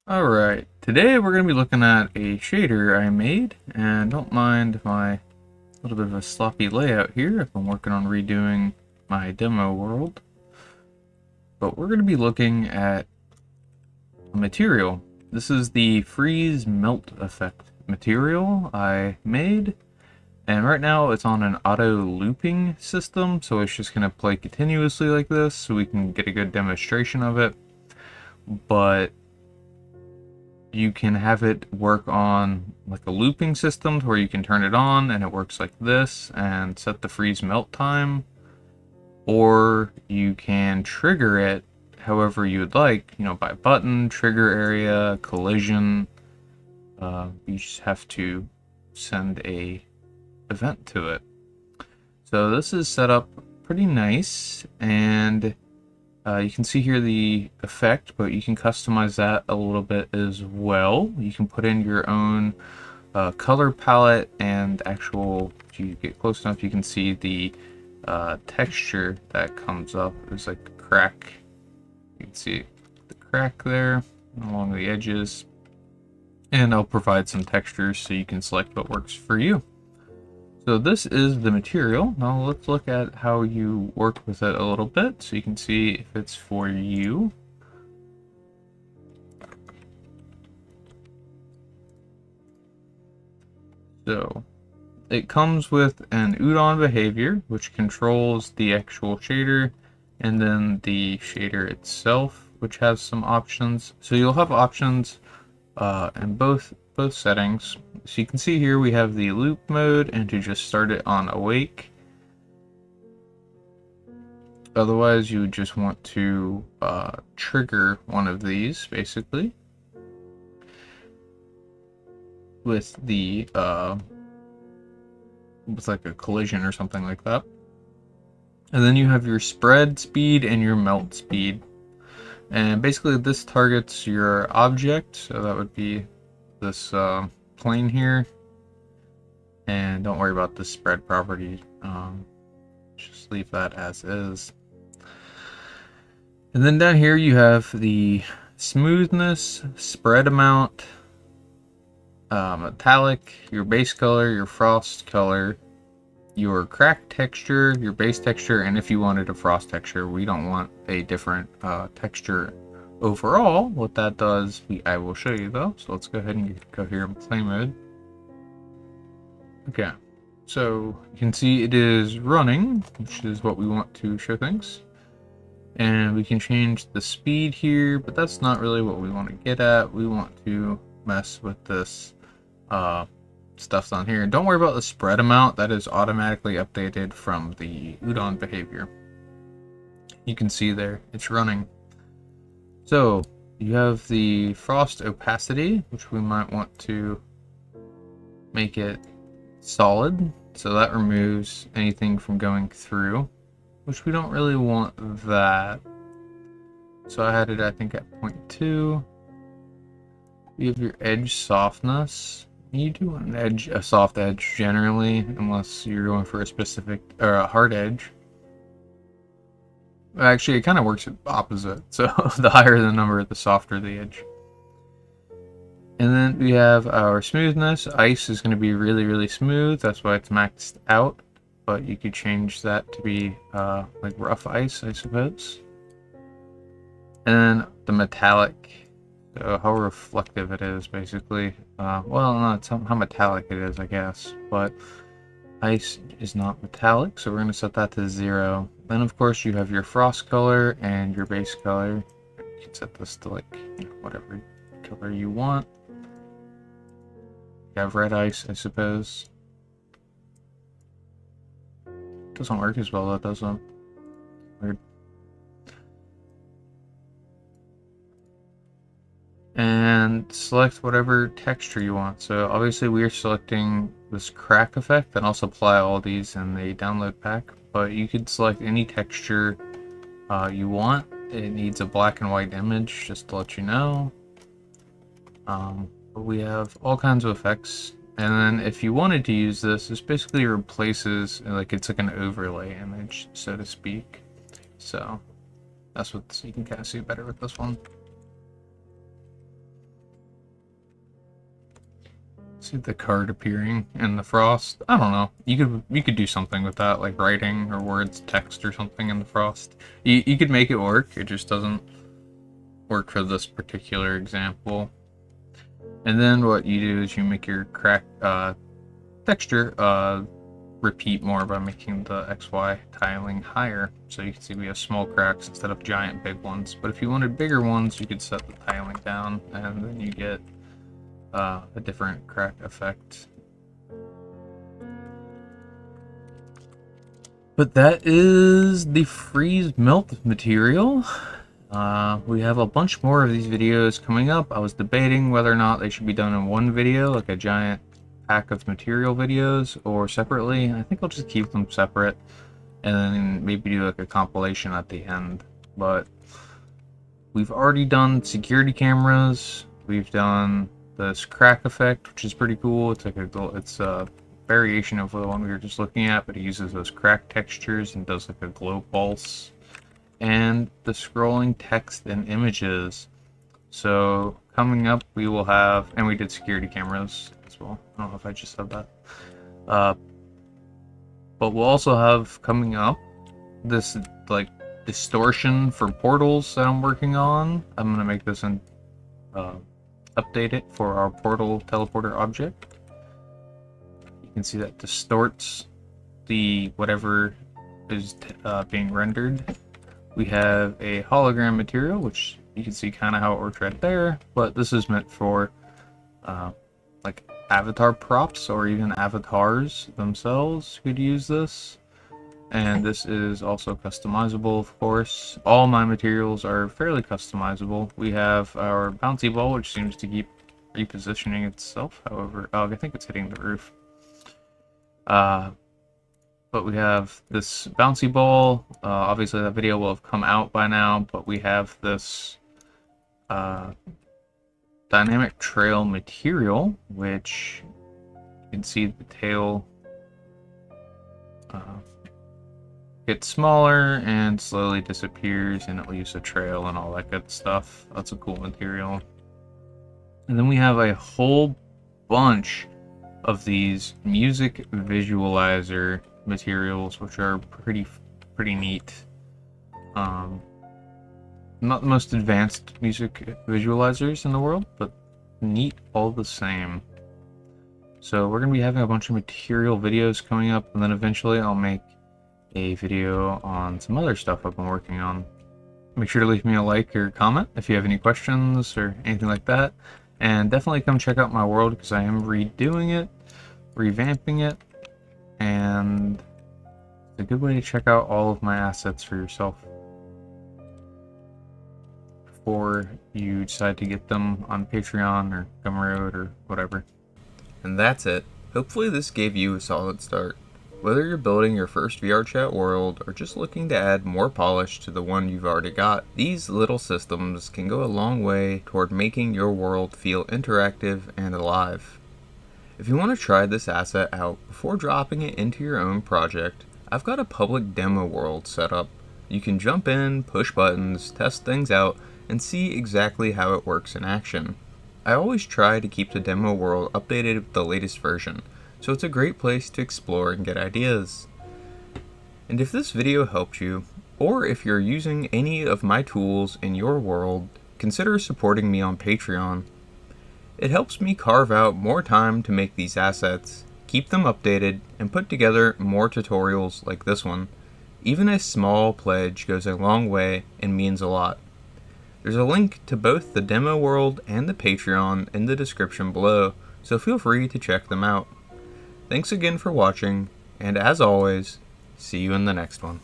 Alright, today we're going to be looking at a shader I made, and don't mind my little bit of a sloppy layout here if I'm working on redoing my demo world. But we're going to be looking at a material. This is the freeze melt effect material I made, and right now it's on an auto looping system, so it's just going to play continuously like this so we can get a good demonstration of it. But you can have it work on like a looping system where you can turn it on and it works like this and set the freeze melt time, or you can trigger it however you would like, by button, trigger area, collision. You just have to send a event to it. So this is set up pretty nice, and you can see here the effect, but you can customize that a little bit as well. You can put in your own color palette, and if you get close enough, you can see the texture that comes up. There's like a crack. You can see the crack there along the edges. And I'll provide some textures so you can select what works for you. So this is the material. Now let's look at how you work with it a little bit so you can see if it's for you. So it comes with an udon behavior, which controls the actual shader, and then the shader itself, which has some options. So you'll have options in both settings. So you can see here we have the loop mode, and to just start it on awake. Otherwise, you would just want to trigger one of these, basically, with the with like a collision or something like that. And then you have your spread speed and your melt speed. And basically this targets your object, so that would be this plane here. And don't worry about the spread property, just leave that as is. And then down here you have the smoothness, spread amount, metallic, your base color, your frost color, your crack texture, your base texture, and if you wanted a frost texture. We don't want a different texture overall. What that does, I will show you though. So let's go ahead and go here in play mode. Okay, so you can see it is running, which is what we want to show things. And we can change the speed here, but that's not really what we want to get at. We want to mess with this stuff on here. Don't worry about the spread amount. That is automatically updated from the udon behavior. You can see there, it's running. So you have the frost opacity, which we might want to make it solid. So that removes anything from going through, which we don't really want that. So I had it, I think, at 0.2. You have your edge softness. You do want a soft edge generally, unless you're going for a specific or a hard edge. Actually, it kind of works opposite. So the higher the number, the softer the edge. And then we have our smoothness. Ice is going to be really, really smooth. That's why it's maxed out. But you could change that to be like rough ice, I suppose. And then the metallic, so how reflective it is, basically. Well, not how metallic it is, I guess. But ice is not metallic, so we're going to set that to 0. Then, of course, you have your frost color and your base color. You can set this to like whatever color you want. You have red ice, I suppose. Doesn't work as well, though, does it? Weird. And select whatever texture you want. So obviously we are selecting this crack effect, and I'll supply all these in the download pack. But you could select any texture you want. It needs a black and white image, just to let you know. But we have all kinds of effects. And then if you wanted to use this basically replaces, like, it's like an overlay image, so to speak. So that's what you can kind of see better with this one. See the card appearing in the frost. I don't know. You could do something with that, like writing or words, text, or something in the frost. You could make it work. It just doesn't work for this particular example. And then what you do is you make your crack texture repeat more by making the XY tiling higher. So you can see we have small cracks instead of giant big ones. But if you wanted bigger ones, you could set the tiling down, and then you get a different crack effect. But that is the freeze melt material. We have a bunch more of these videos coming up. I was debating whether or not they should be done in one video, like a giant pack of material videos, or separately. I think I'll just keep them separate and then maybe do like a compilation at the end. But we've already done security cameras. We've done this crack effect, which is pretty cool. It's a variation of the one we were just looking at, but it uses those crack textures and does like a glow pulse. And the scrolling text and images. So coming up, we will have, and we did security cameras as well. I don't know if I just said that. But we'll also have coming up this like distortion for portals that I'm working on. I'm gonna make this and update it for our portal teleporter object. You can see that distorts the whatever is being rendered. We have a hologram material, which you can see kind of how it works right there, but this is meant for like avatar props, or even avatars themselves could use this. And this is also customizable, of course. All my materials are fairly customizable. We have our bouncy ball, which seems to keep repositioning itself. However, I think it's hitting the roof. But we have this bouncy ball. Obviously, that video will have come out by now, but we have this dynamic trail material, which you can see the tail gets smaller and slowly disappears, and it leaves a trail and all that good stuff. That's a cool material. And then we have a whole bunch of these music visualizer materials, which are pretty neat. Not the most advanced music visualizers in the world, but neat all the same. So we're going to be having a bunch of material videos coming up, and then eventually I'll make a video on some other stuff I've been working on. Make sure to leave me a like or comment if you have any questions or anything like that. And definitely come check out my world, because I am redoing it, revamping it, and it's a good way to check out all of my assets for yourself before you decide to get them on Patreon or Gumroad or whatever. And that's it. Hopefully this gave you a solid start. Whether you're building your first VRChat world or just looking to add more polish to the one you've already got, these little systems can go a long way toward making your world feel interactive and alive. If you want to try this asset out before dropping it into your own project, I've got a public demo world set up. You can jump in, push buttons, test things out, and see exactly how it works in action. I always try to keep the demo world updated with the latest version, so it's a great place to explore and get ideas. And if this video helped you, or if you're using any of my tools in your world, consider supporting me on Patreon. It helps me carve out more time to make these assets, keep them updated, and put together more tutorials like this one. Even a small pledge goes a long way and means a lot. There's a link to both the demo world and the Patreon in the description below, so feel free to check them out. Thanks again for watching, and as always, see you in the next one.